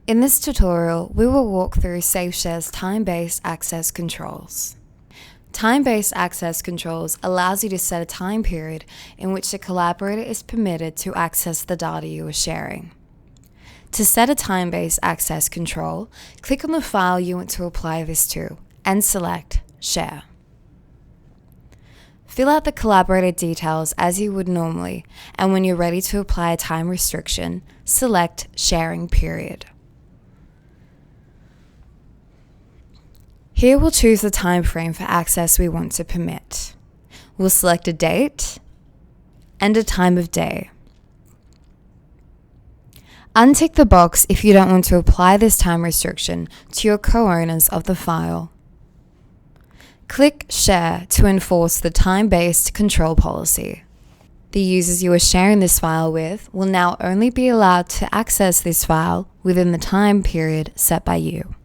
In this tutorial, we will walk through SafeShare's time-based access controls. Time-based access controls allows you to set a time period in which the collaborator is permitted to access the data you are sharing. To set a time-based access control, click on the file you want to apply this to and select Share. Fill out the collaborator details as you would normally, and when you're ready to apply a time restriction, select Sharing Period. Here we'll choose the time frame for access we want to permit. We'll select a date and a time of day. Untick the box if you don't want to apply this time restriction to your co-owners of the file. Click Share to enforce the time-based control policy. The users you are sharing this file with will now only be allowed to access this file within the time period set by you.